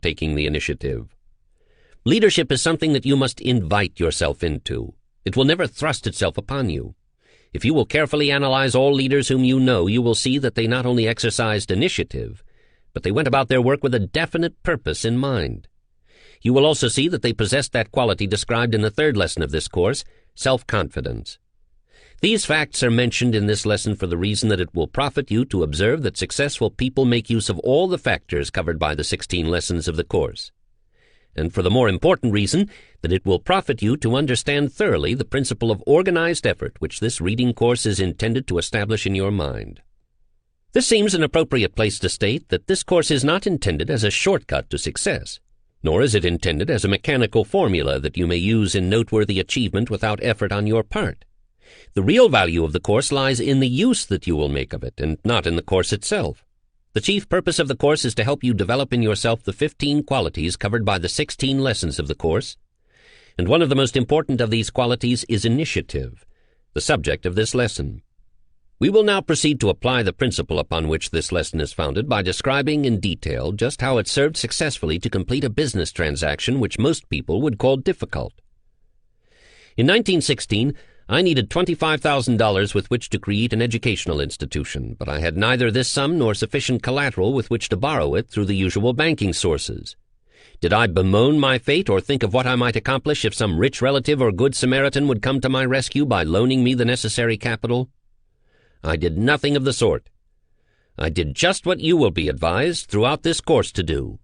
taking the initiative. Leadership is something that you must invite yourself into. It will never thrust itself upon you. If you will carefully analyze all leaders whom you know, you will see that they not only exercised initiative, but they went about their work with a definite purpose in mind. You will also see that they possessed that quality described in the third lesson of this course, self-confidence. These facts are mentioned in this lesson for the reason that it will profit you to observe that successful people make use of all the factors covered by the 16 lessons of the course, and for the more important reason that it will profit you to understand thoroughly the principle of organized effort which this reading course is intended to establish in your mind. This seems an appropriate place to state that this course is not intended as a shortcut to success, nor is it intended as a mechanical formula that you may use in noteworthy achievement without effort on your part. The real value of the course lies in the use that you will make of it, and not in the course itself. The chief purpose of the course is to help you develop in yourself the 15 qualities covered by the 16 lessons of the course, and one of the most important of these qualities is initiative, the subject of this lesson. We will now proceed to apply the principle upon which this lesson is founded by describing in detail just how it served successfully to complete a business transaction which most people would call difficult. In 1916, I needed $25,000 with which to create an educational institution, but I had neither this sum nor sufficient collateral with which to borrow it through the usual banking sources. Did I bemoan my fate or think of what I might accomplish if some rich relative or good Samaritan would come to my rescue by loaning me the necessary capital? I did nothing of the sort. I did just what you will be advised throughout this course to do.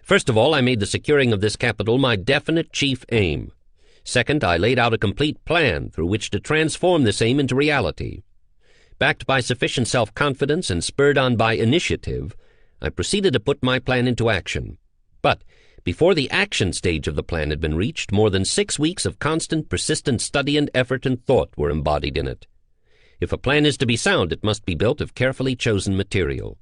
First of all, I made the securing of this capital my definite chief aim. Second, I laid out a complete plan through which to transform this aim into reality. Backed by sufficient self-confidence and spurred on by initiative, I proceeded to put my plan into action. But before the action stage of the plan had been reached, more than 6 weeks of constant, persistent study and effort and thought were embodied in it. If a plan is to be sound, it must be built of carefully chosen material.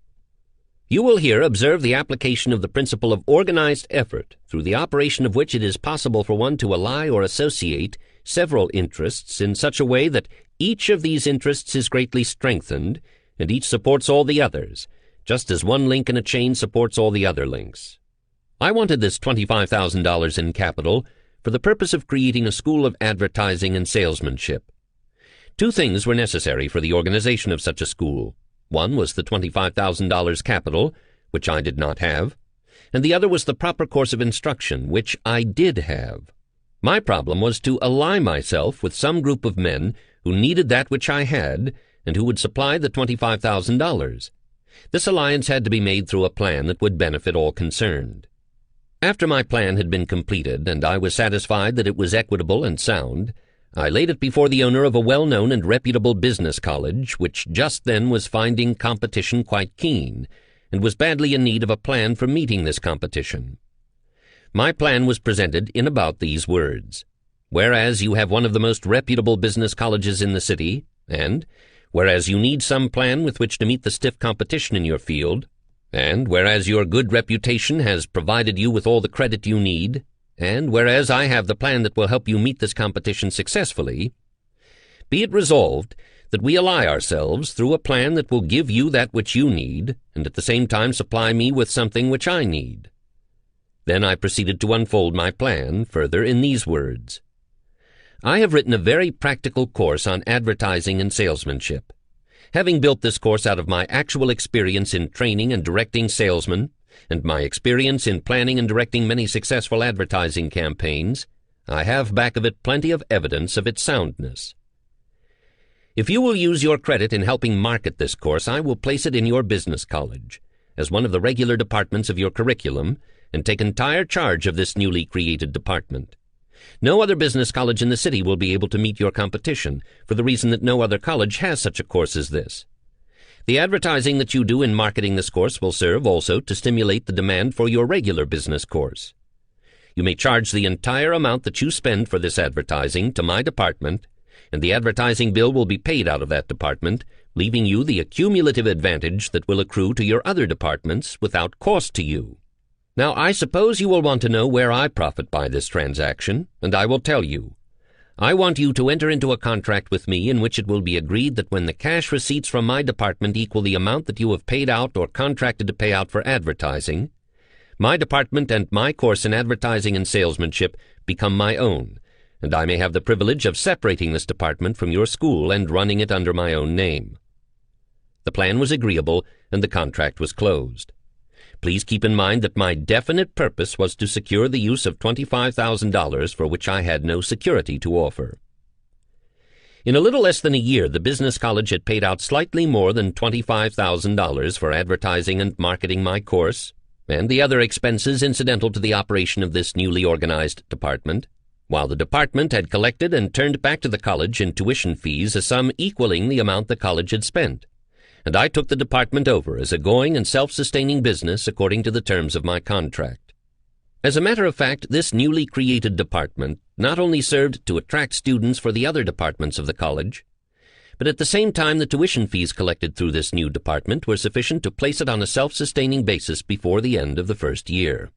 You will here observe the application of the principle of organized effort, through the operation of which it is possible for one to ally or associate several interests in such a way that each of these interests is greatly strengthened, and each supports all the others, just as one link in a chain supports all the other links. I wanted this $25,000 in capital for the purpose of creating a school of advertising and salesmanship. 2 things were necessary for the organization of such a school. One was the $25,000 capital, which I did not have, and the other was the proper course of instruction, which I did have. My problem was to ally myself with some group of men who needed that which I had, and who would supply the $25,000. This alliance had to be made through a plan that would benefit all concerned. After my plan had been completed, and I was satisfied that it was equitable and sound, I laid it before the owner of a well-known and reputable business college, which just then was finding competition quite keen, and was badly in need of a plan for meeting this competition. My plan was presented in about these words: whereas you have one of the most reputable business colleges in the city, and whereas you need some plan with which to meet the stiff competition in your field, and whereas your good reputation has provided you with all the credit you need, and whereas I have the plan that will help you meet this competition successfully, be it resolved that we ally ourselves through a plan that will give you that which you need, and at the same time supply me with something which I need. Then I proceeded to unfold my plan further in these words: I have written a very practical course on advertising and salesmanship. Having built this course out of my actual experience in training and directing salesmen, and my experience in planning and directing many successful advertising campaigns, I have back of it plenty of evidence of its soundness. If you will use your credit in helping market this course, I will place it in your business college, as one of the regular departments of your curriculum, and take entire charge of this newly created department. No other business college in the city will be able to meet your competition, for the reason that no other college has such a course as this. The advertising that you do in marketing this course will serve also to stimulate the demand for your regular business course. You may charge the entire amount that you spend for this advertising to my department, and the advertising bill will be paid out of that department, leaving you the accumulative advantage that will accrue to your other departments without cost to you. Now, I suppose you will want to know where I profit by this transaction, and I will tell you. I want you to enter into a contract with me in which it will be agreed that when the cash receipts from my department equal the amount that you have paid out or contracted to pay out for advertising, My department and my course in advertising and salesmanship become my own, and I may have the privilege of separating this department from your school and running it under my own name." The plan was agreeable, and the contract was closed. Please keep in mind that my definite purpose was to secure the use of $25,000 for which I had no security to offer. In a little less than a year, the business college had paid out slightly more than $25,000 for advertising and marketing my course, and the other expenses incidental to the operation of this newly organized department, while the department had collected and turned back to the college in tuition fees a sum equaling the amount the college had spent, and I took the department over as a going and self-sustaining business according to the terms of my contract. As a matter of fact, this newly created department not only served to attract students for the other departments of the college, but at the same time the tuition fees collected through this new department were sufficient to place it on a self-sustaining basis before the end of the first year.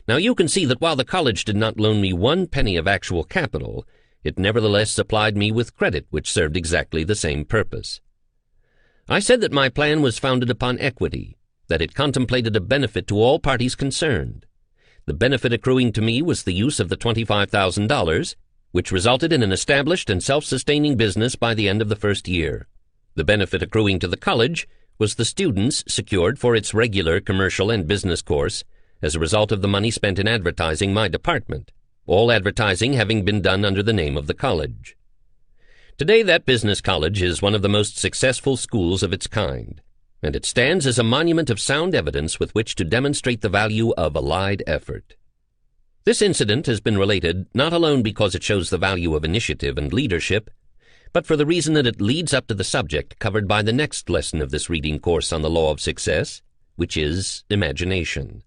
Now you can see that while the college did not loan me 1 penny of actual capital, it nevertheless supplied me with credit which served exactly the same purpose. I said that my plan was founded upon equity, that it contemplated a benefit to all parties concerned. The benefit accruing to me was the use of the $25,000, which resulted in an established and self-sustaining business by the end of the first year. The benefit accruing to the college was the students secured for its regular commercial and business course as a result of the money spent in advertising my department, all advertising having been done under the name of the college. Today that business college is one of the most successful schools of its kind, and it stands as a monument of sound evidence with which to demonstrate the value of allied effort. This incident has been related not alone because it shows the value of initiative and leadership, but for the reason that it leads up to the subject covered by the next lesson of this reading course on the law of success, which is imagination.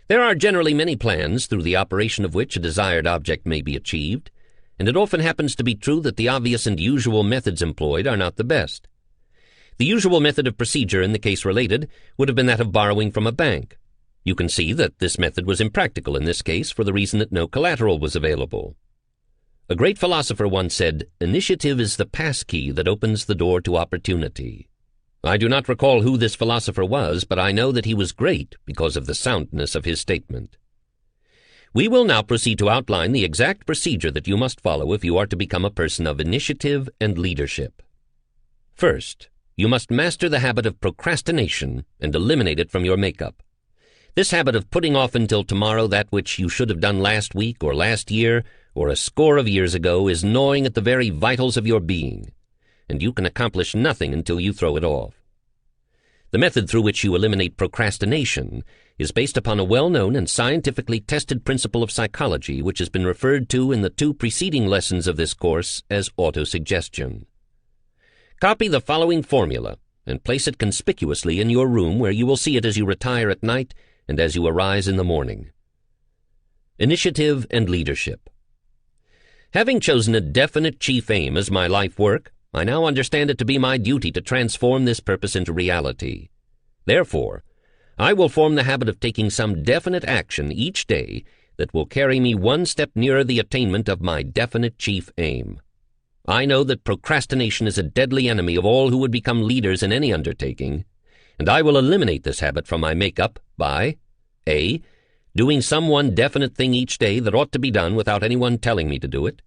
There are generally many plans through the operation of which a desired object may be achieved, and it often happens to be true that the obvious and usual methods employed are not the best. The usual method of procedure in the case related would have been that of borrowing from a bank. You can see that this method was impractical in this case for the reason that no collateral was available. A great philosopher once said, "Initiative is the passkey that opens the door to opportunity." I do not recall who this philosopher was, but I know that he was great because of the soundness of his statement. We will now proceed to outline the exact procedure that you must follow if you are to become a person of initiative and leadership. First, you must master the habit of procrastination and eliminate it from your makeup. This habit of putting off until tomorrow that which you should have done last week or last year or a score of years ago is gnawing at the very vitals of your being, and you can accomplish nothing until you throw it off. The method through which you eliminate procrastination is based upon a well-known and scientifically tested principle of psychology which has been referred to in the 2 preceding lessons of this course as autosuggestion. Copy the following formula and place it conspicuously in your room where you will see it as you retire at night and as you arise in the morning. Initiative and leadership. Having chosen a definite chief aim as my life work, I now understand it to be my duty to transform this purpose into reality. Therefore, I will form the habit of taking some definite action each day that will carry me 1 step nearer the attainment of my definite chief aim. I know that procrastination is a deadly enemy of all who would become leaders in any undertaking, and I will eliminate this habit from my makeup by A. Doing some one definite thing each day that ought to be done without anyone telling me to do it.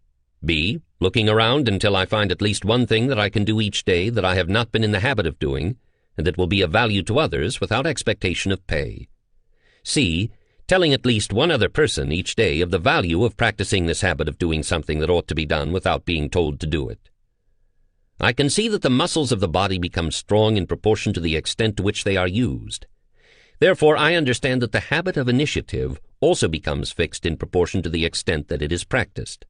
B. Looking around until I find at least one thing that I can do each day that I have not been in the habit of doing, and that will be of value to others without expectation of pay. C. Telling at least one other person each day of the value of practicing this habit of doing something that ought to be done without being told to do it. I can see that the muscles of the body become strong in proportion to the extent to which they are used. Therefore, I understand that the habit of initiative also becomes fixed in proportion to the extent that it is practiced.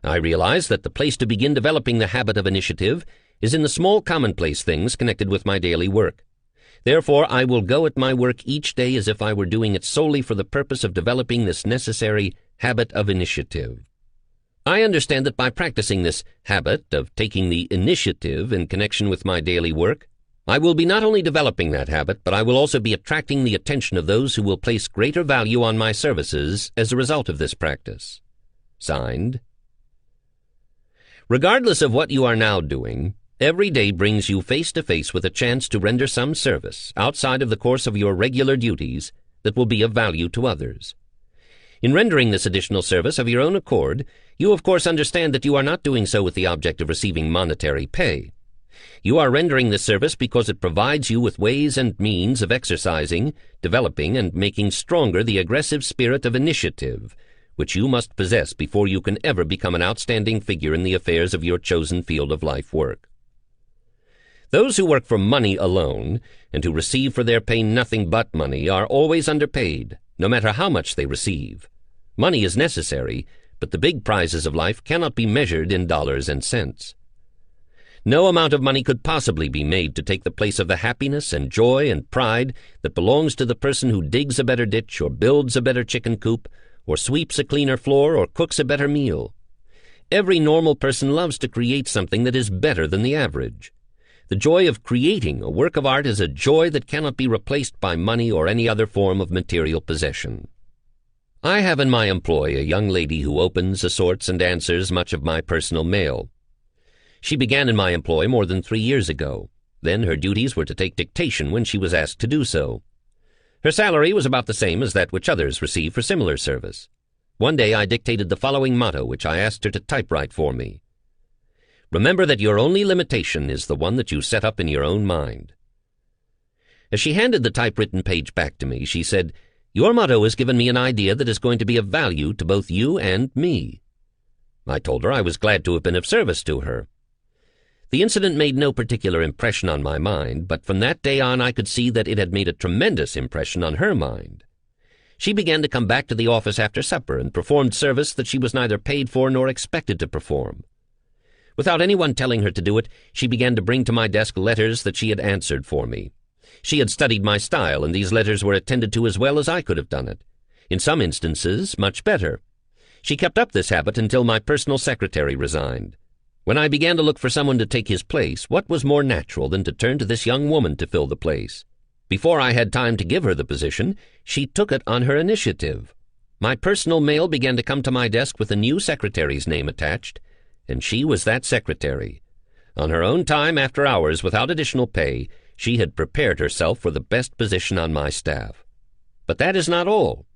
I realize that the place to begin developing the habit of initiative is in the small commonplace things connected with my daily work. Therefore, I will go at my work each day as if I were doing it solely for the purpose of developing this necessary habit of initiative. I understand that by practicing this habit of taking the initiative in connection with my daily work, I will be not only developing that habit, but I will also be attracting the attention of those who will place greater value on my services as a result of this practice. Signed. Regardless of what you are now doing, Every day brings you face to face with a chance to render some service outside of the course of your regular duties that will be of value to others. In rendering this additional service of your own accord, you of course understand that you are not doing so with the object of receiving monetary pay. You are rendering this service because it provides you with ways and means of exercising, developing, and making stronger the aggressive spirit of initiative, which you must possess before you can ever become an outstanding figure in the affairs of your chosen field of life work. Those who work for money alone, and who receive for their pay nothing but money, are always underpaid, no matter how much they receive. Money is necessary, but the big prizes of life cannot be measured in dollars and cents. No amount of money could possibly be made to take the place of the happiness and joy and pride that belongs to the person who digs a better ditch, or builds a better chicken coop, or sweeps a cleaner floor, or cooks a better meal. Every normal person loves to create something that is better than the average. The joy of creating a work of art is a joy that cannot be replaced by money or any other form of material possession. I have in my employ a young lady who opens, assorts, and answers much of my personal mail. She began in my employ more than 3 years ago. Then her duties were to take dictation when she was asked to do so. Her salary was about the same as that which others receive for similar service. One day I dictated the following motto, which I asked her to typewrite for me. Remember that your only limitation is the one that you set up in your own mind. As she handed the typewritten page back to me, she said, "Your motto has given me an idea that is going to be of value to both you and me." I told her I was glad to have been of service to her. The incident made no particular impression on my mind, but from that day on I could see that it had made a tremendous impression on her mind. She began to come back to the office after supper and performed service that she was neither paid for nor expected to perform. Without anyone telling her to do it, she began to bring to my desk letters that she had answered for me. She had studied my style, and these letters were attended to as well as I could have done it. In some instances, much better. She kept up this habit until my personal secretary resigned. When I began to look for someone to take his place, what was more natural than to turn to this young woman to fill the place? Before I had time to give her the position, she took it on her initiative. My personal mail began to come to my desk with a new secretary's name attached, and she was that secretary. On her own time, after hours, without additional pay, she had prepared herself for the best position on my staff. But that is not all.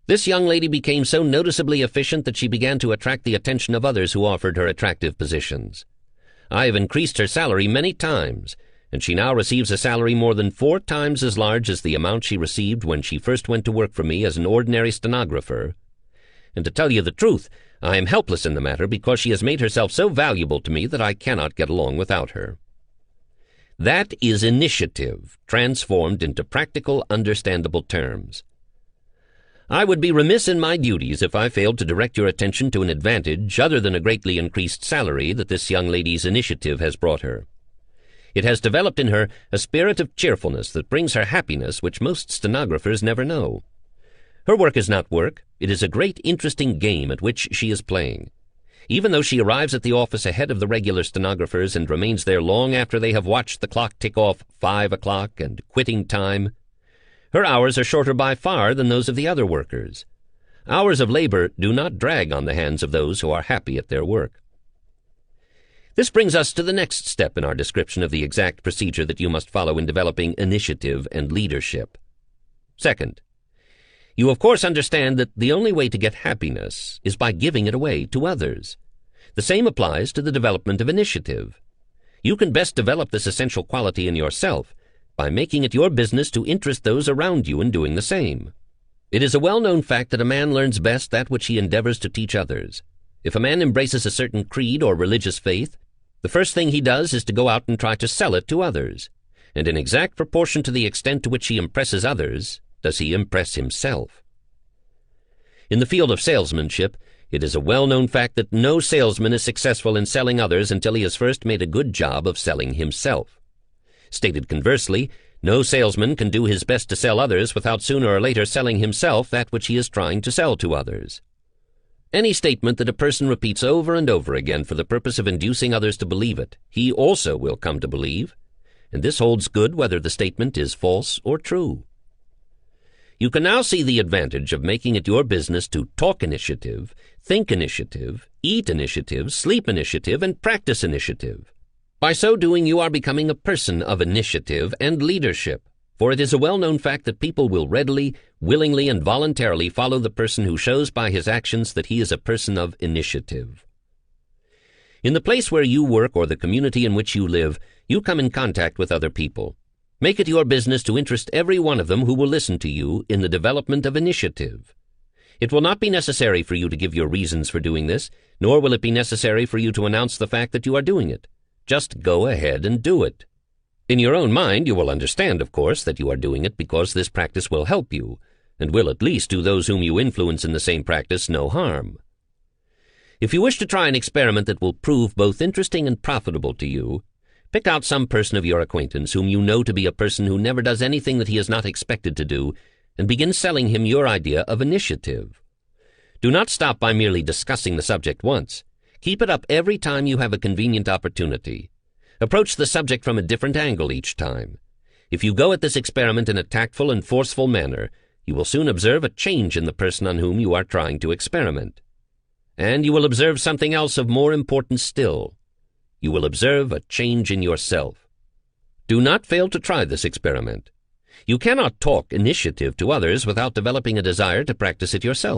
This young lady became so noticeably efficient that she began to attract the attention of others who offered her attractive positions. I have increased her salary many times, and she now receives a salary more than 4 times as large as the amount she received when she first went to work for me as an ordinary stenographer. And to tell you the truth, I am helpless in the matter because she has made herself so valuable to me that I cannot get along without her. That is initiative, transformed into practical, understandable terms. I would be remiss in my duties if I failed to direct your attention to an advantage other than a greatly increased salary that this young lady's initiative has brought her. It has developed in her a spirit of cheerfulness that brings her happiness which most stenographers never know. Her work is not work. It is a great, interesting game at which she is playing. Even though she arrives at the office ahead of the regular stenographers and remains there long after they have watched the clock tick off 5 o'clock and quitting time, her hours are shorter by far than those of the other workers. Hours of labor do not drag on the hands of those who are happy at their work. This brings us to the next step in our description of the exact procedure that you must follow in developing initiative and leadership. Second, you of course understand that the only way to get happiness is by giving it away to others. The same applies to the development of initiative. You can best develop this essential quality in yourself by making it your business to interest those around you in doing the same. It is a well-known fact that a man learns best that which he endeavors to teach others. If a man embraces a certain creed or religious faith, the first thing he does is to go out and try to sell it to others, and in exact proportion to the extent to which he impresses others, does he impress himself. In the field of salesmanship, it is a well-known fact that no salesman is successful in selling others until he has first made a good job of selling himself. Stated conversely, no salesman can do his best to sell others without sooner or later selling himself that which he is trying to sell to others. Any statement that a person repeats over and over again for the purpose of inducing others to believe it, he also will come to believe, and this holds good whether the statement is false or true. You can now see the advantage of making it your business to talk initiative, think initiative, eat initiative, sleep initiative, and practice initiative. By so doing, you are becoming a person of initiative and leadership, for it is a well-known fact that people will readily, willingly, and voluntarily follow the person who shows by his actions that he is a person of initiative. In the place where you work or the community in which you live, you come in contact with other people. Make it your business to interest every one of them who will listen to you in the development of initiative. It will not be necessary for you to give your reasons for doing this, nor will it be necessary for you to announce the fact that you are doing it. Just go ahead and do it. In your own mind, you will understand, of course, that you are doing it because this practice will help you, and will at least do those whom you influence in the same practice no harm. If you wish to try an experiment that will prove both interesting and profitable to you, pick out some person of your acquaintance whom you know to be a person who never does anything that he is not expected to do, and begin selling him your idea of initiative. Do not stop by merely discussing the subject once. Keep it up every time you have a convenient opportunity. Approach the subject from a different angle each time. If you go at this experiment in a tactful and forceful manner, you will soon observe a change in the person on whom you are trying to experiment. And you will observe something else of more importance still. You will observe a change in yourself. Do not fail to try this experiment. You cannot talk initiative to others without developing a desire to practice it yourself.